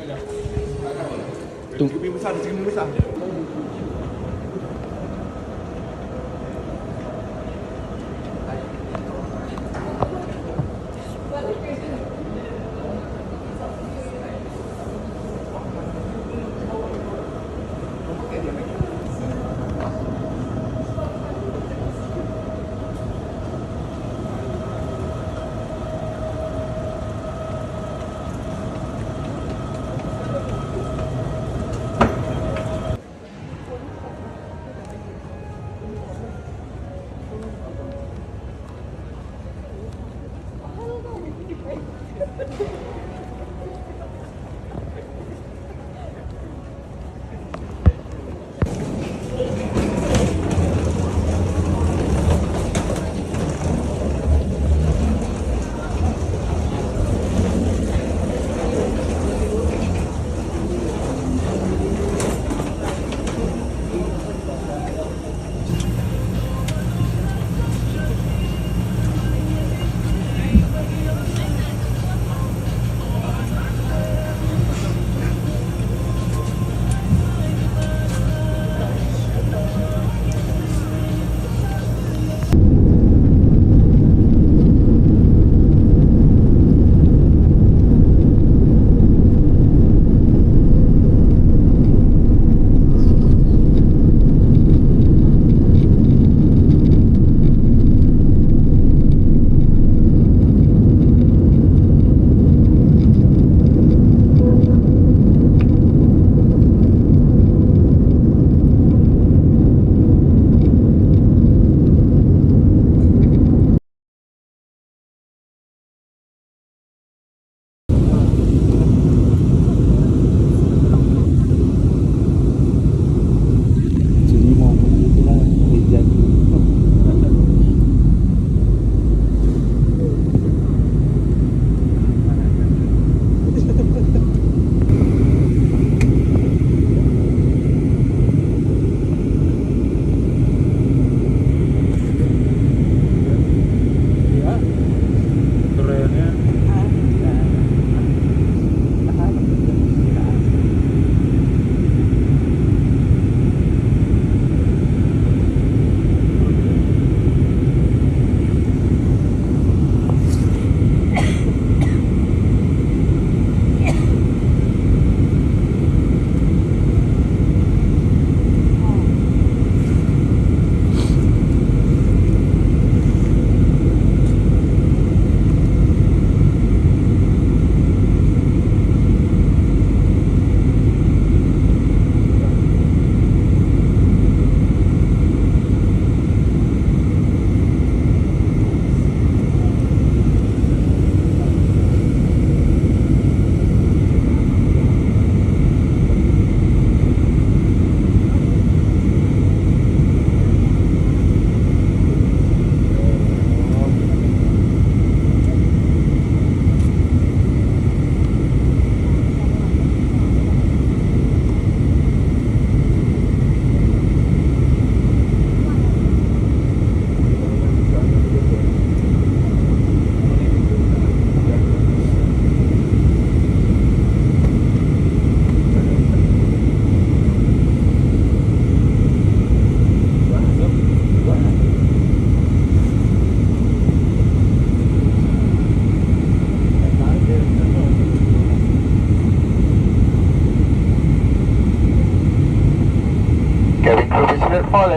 Segini besar, segini besar.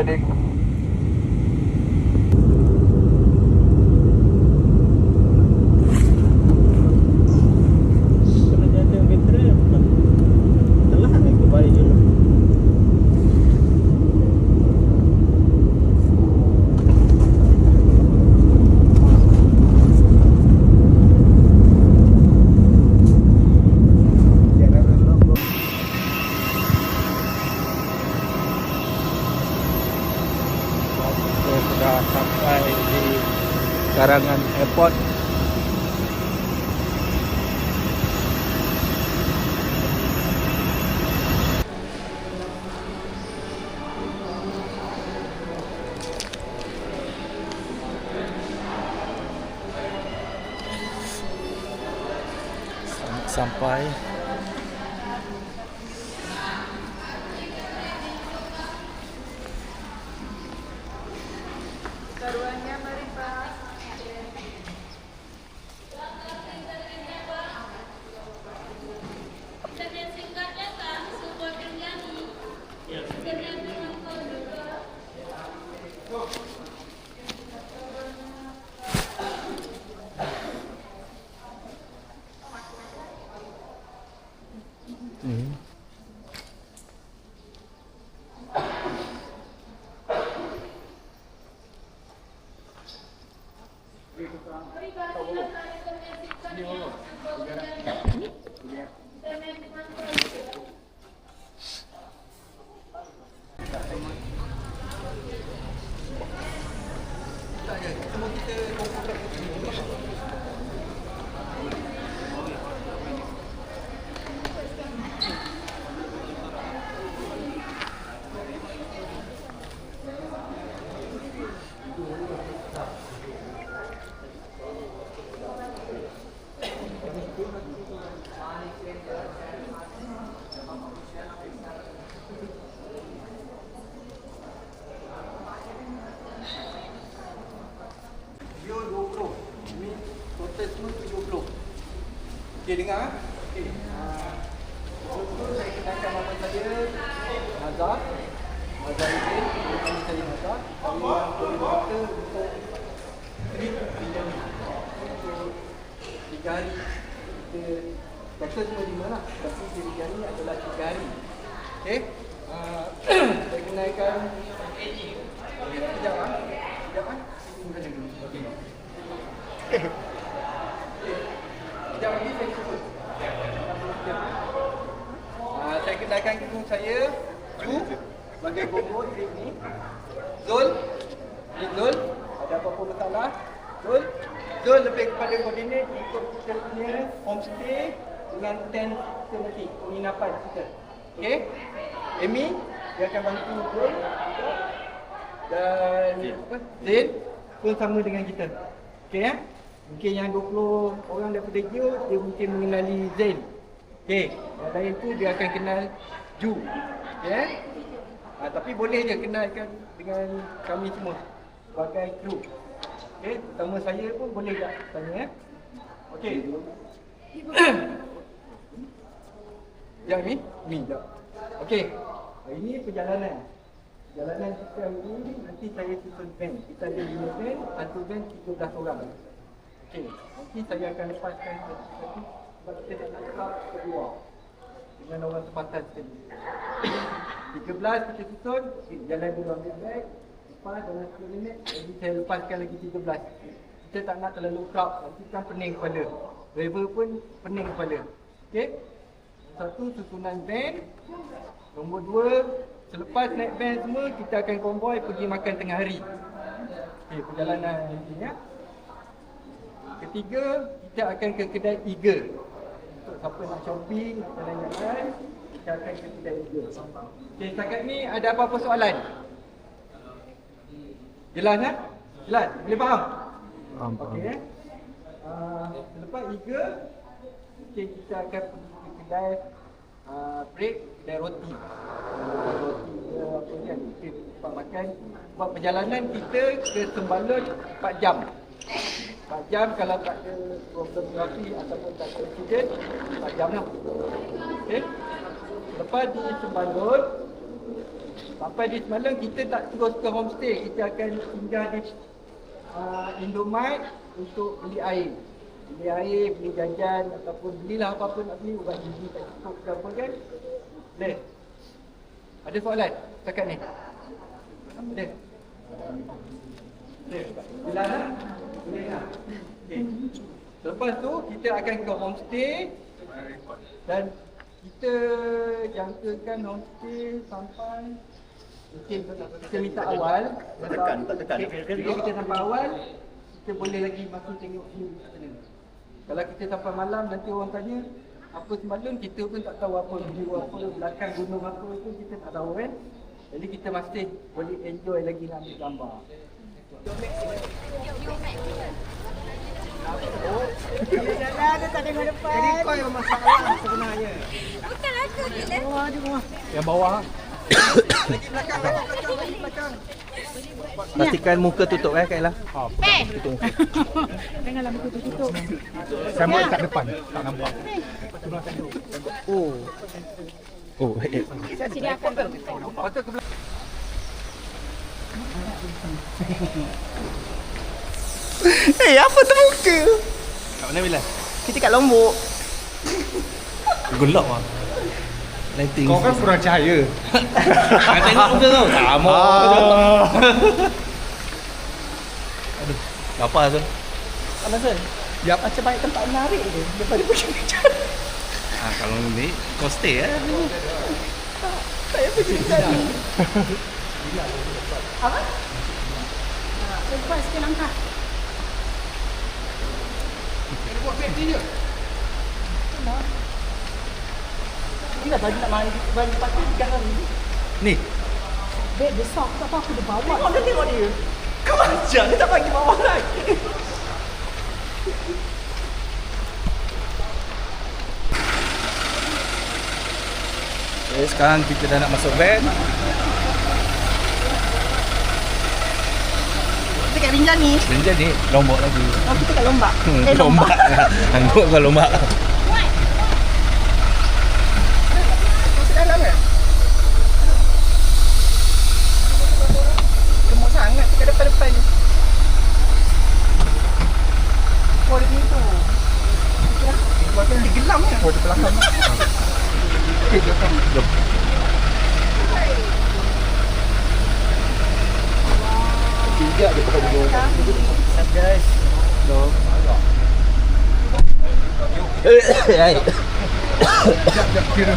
landing. Kena jaga bateri telah ni ke balik dulu. Sudah sampai di Karangan Airport. Sampai Dia 20. Ini total semua 70. Okey, dengar. Okey. Betul saya kenalkan nama saya Nazar. Nazar ini nama saya Nazar. Saya yang koordinator untuk trip pinjam. Untuk 3 hari kita total cuma 5 lah. Tapi 3 hari adalah 3 hari. Okey. Saya kenalkan sekejap ah. Sekejap ah. Okey. Sekejap lagi saya sebut. Saya kenalkan guru saya Ju sebagai guru trip ni. Zul. Zul, ada apa-apa masalah? Zul lebih kepada koordinat ikut kita punya homestay dengan tent kita nanti, penginapan kita. Okey? Amy, dia akan bantu Zul juga. Dan Zain pun sama dengan kita. Okey ya? Mungkin yang 20 orang daripada Gio, dia mungkin mengenali Zain. Okey, yang lain tu dia akan kenal Ju. Okey? Tapi boleh je kenalkan dengan kami semua sebagai kru. Okey, terutama saya pun boleh tak tanya ya. Okey. Ya ni? Ni jap. Okey. Hari ni perjalanan. Perjalanan kita hari ni nanti saya susun van. Kita ada 5 van, satu van 13 orang. Okey. Nanti saya akan lepaskan satu sebab kita nak crowd kedua dengan orang tempatan sekali. 13 kita susun, jalan dulu ambil beg. Lepas dalam 10 minit, jadi saya lepaskan lagi 13. Kita tak nak terlalu crowd, nanti kan pening kepala. Driver pun pening kepala. Okey? Satu, susunan van. Nombor 2, selepas naik van semua, kita akan konvoi pergi makan tengah hari. Okey, perjalanan ini ya. Ketiga, kita akan ke kedai Eagle. Untuk siapa nak shopping, nak jalan-jalan, kita akan ke kedai Eagle. Okey, setakat ni ada apa-apa soalan? Jelas kan? Jelas? Boleh faham? Faham. Okey. Selepas Eagle, okay, kita akan pergi ke kedai break, kedai roti. Roti ke apa kan, kita tempat makan. Buat perjalanan kita ke Sembalun 4 jam. 4 jam kalau tak ada problem trafik ataupun tak ada accident, 4 jam lah. Okey. Lepas di Sembalun, sampai di Sembalun kita tak terus ke homestay, kita akan singgah di Indomart untuk beli air. Beli air, beli jajan ataupun belilah apa-apa nak beli, ubat gigi tak cukup ke apa kan. Boleh? Ada soalan setakat ni? Ada? Boleh? Jelas lah? Boleh lah? Okay. Lepas tu kita akan ke homestay dan kita jangkakan homestay sampai mungkin kita minta awal. Tak tekan. Kalau kita sampai awal, kita boleh lagi masuk tengok view kat sana. Kalau kita sampai malam, nanti orang tanya apa semalam, kita pun tak tahu apa view apa, belakang gunung apa tu kita tak tahu kan. Jadi kita masih boleh enjoy lagi nak ambil gambar. Ada tak tengok depan. Jadi kau yang masalah sebenarnya. Bukan aku je. Yang bawah. Lagi belakang. Pastikan muka tutup Kailah. Tutup muka. Janganlah muka tutup. Sama kat depan. Tak nampak. Oh. Oh, Sini aku ambil. Patut ke belakang. apa tu muka? Kat mana Bila? Kita kat Lombok. Gelap ah. Lighting. Kau kan kurang cahaya. Nak tengok muka kau. Sama. Aduh. Apa Azul? Apa Zul? Yap. Macam banyak tempat menarik je daripada pergi bincang. Kalau ni kau stay Saya pergi bincang. Apa? Lepas sikit langkah. Ni dah bagi nak mandi pakai sekarang ni. Ni. Beg besar tak apa aku dah bawa. Tengok dia. Kau ajar dia tak bagi bawah lagi. Okay, sekarang kita dah nak masuk van. Kita kat Binjang ni. Benja ni lombok lagi. Oh, kita kat Lombak. Lombak. Angguk kau lombak. Masuk dalam ke? Gemuk sangat kat depan-depan ni. Oh, dia pintu. Buat dia gelam kan? Oh, di belakang. Jom. Tidak dia pakai dulu. Guys. Jap kira.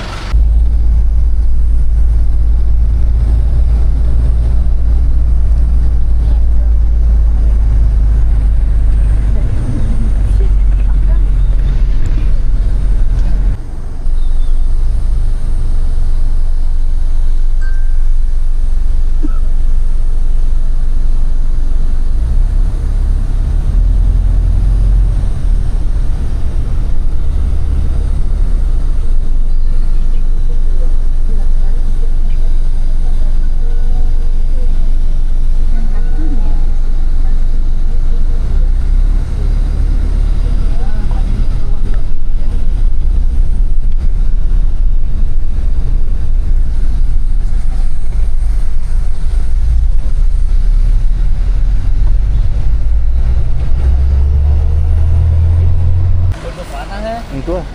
Itu lah.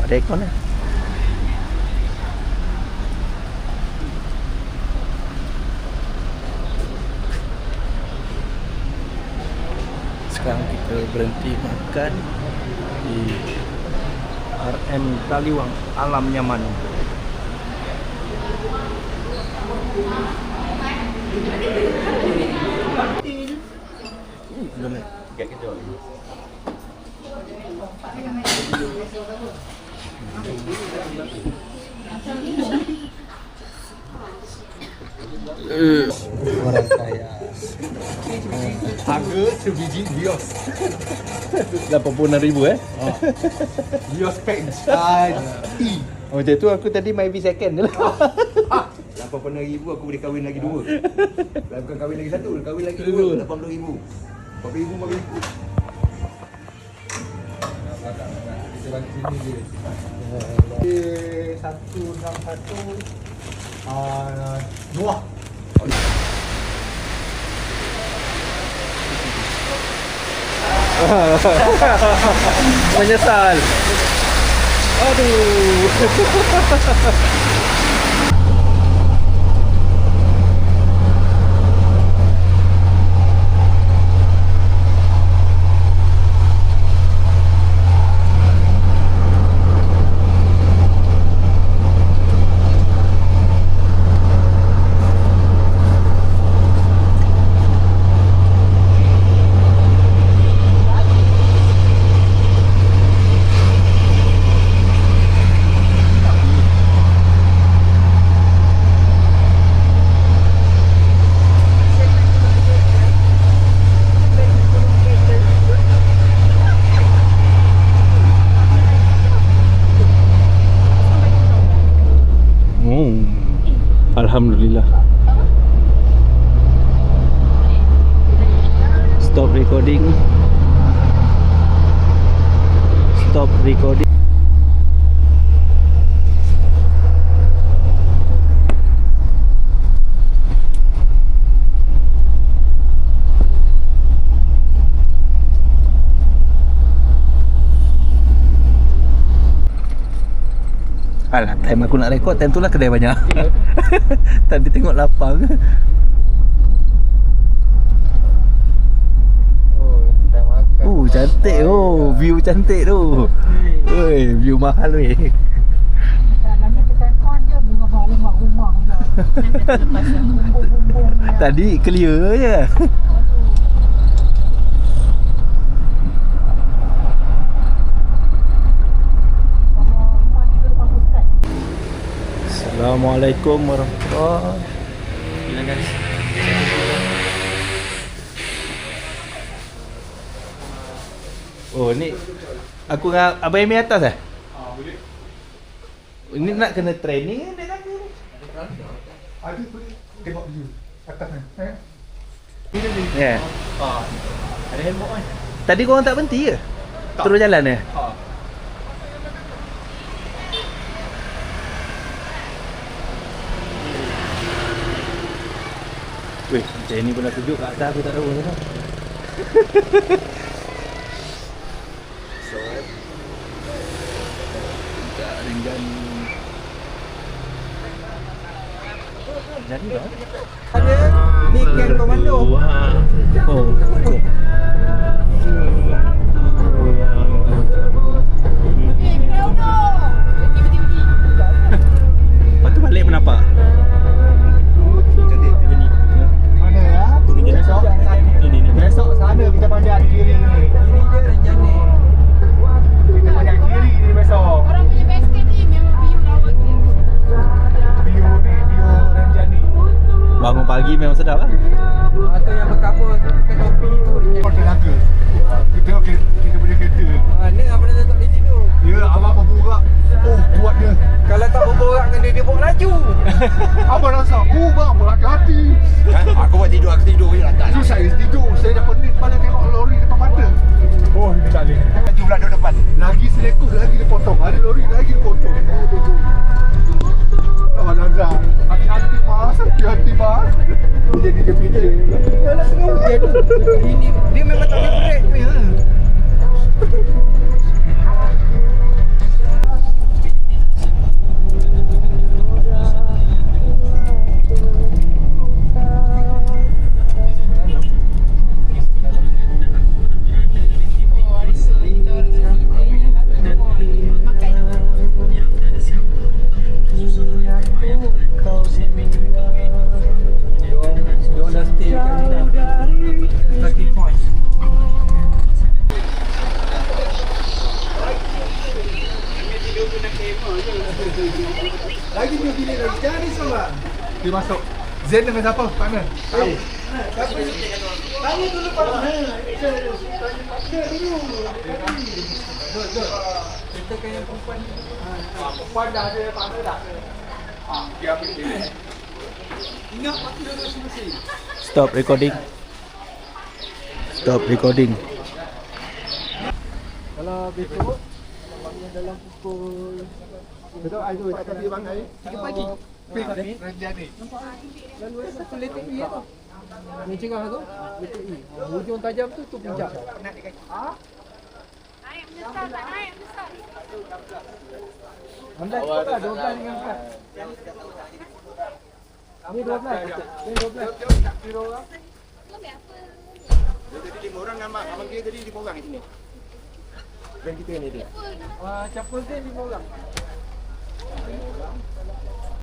Ada aircon lah. Sekarang kita berhenti makan di RM Taliwang Alam Nyaman. Belum ya? Tiga kejap. Orang kaya. Harga sebiji bios. 86,000 Bios pack. Oh, macam tu aku tadi main V second je lah. 80,000 aku boleh kahwin lagi dua. Bukan kahwin lagi satu, kahwin lagi dua. 80,000. 40,000 bagi aku. Kita bagi sini je. 161 Noah. Menyesal. Aduh. Alhamdulillah. Stop recording. Stop recording. Alah, time aku nak rekod, time tu lah kedai banyak. Tadi tengok lapang. Cantik view cantik tu. Oi, view mahal weh. Dalamnya kita on dia rumah-rumah pula. Lepas bumbung-bumbung. Tadi clear je. Rumah ni tu bagus kan? Assalamualaikum warahmatullahi. Gila guys. Oh ni aku dengan Abang Amy atas eh? Boleh. Ini nak kena training ni tadi ni. Ada boleh tengok view atas ni. Ya. Ada handphone kan? Tadi korang tak berhenti ke? Terus jalan je? Weh, macam ni pun dah sejuk kat atas aku tak tahu ni. Jadi dah. Ada ni geng komando. Oh. Lepas tu balik menapa? Mana ya? Besok. Besok sana kita panjat kiri ni. Kiri dia Renjani. Kita panjat kiri ni besok. Orang punya basket ni memang view lawa tu. View ni, view Renjani. Bangun pagi memang sedap lah. Atau yang berkabur pakai topi tu. Kau tenaga. Kita punya kereta. Mana abang dah tak boleh tidur. Ya, abang berborak. Oh, kuatnya. Kalau tak berborak dengan dia bawa laju. Abang rasa, bang, berhati-hati. Aku buat tidur, aku tidur je lantas. Tu saya tidur, saya dah pening kepala tengok lori depan mata. Oh, ini tak boleh. Laju pula duduk depan. Lagi selekut, lagi dia potong. Ada lori, lagi dia potong. Abang Nazar, hati-hati mas, hati-hati mas. Dia jadi kepinci. Kalau tengah hujan tu. Ini dia memang tak boleh break punya. Diorang dah stay kat ni dah. Starting point. Lagi dia pilih lagi. Jangan risau lah. Dia masuk. Zen dengan siapa? Partner? Tahu. Tanya dulu partner. Kita kan yang perempuan ni. Perempuan dah ada partner dah. Dia ambil dia. Ingat partner masing-masing. Stop recording. Stop recording. Kalau besok bangun dalam pukul Betul, air tu. Tak pergi bang air. 3 pagi. Pink ni, Renjani. Lalu satu letak E tu. Ni cengah tu, letak E. Hujung tajam tu puncak. Naik besar tak naik besar. Anda cepat lah, 12 dengan 4. Ni 12. Ni 12. Dia tadi 5 orang dengan mak. Abang kira tadi 5 orang di sini. Dan kita ni dia. Capul dia 5 orang.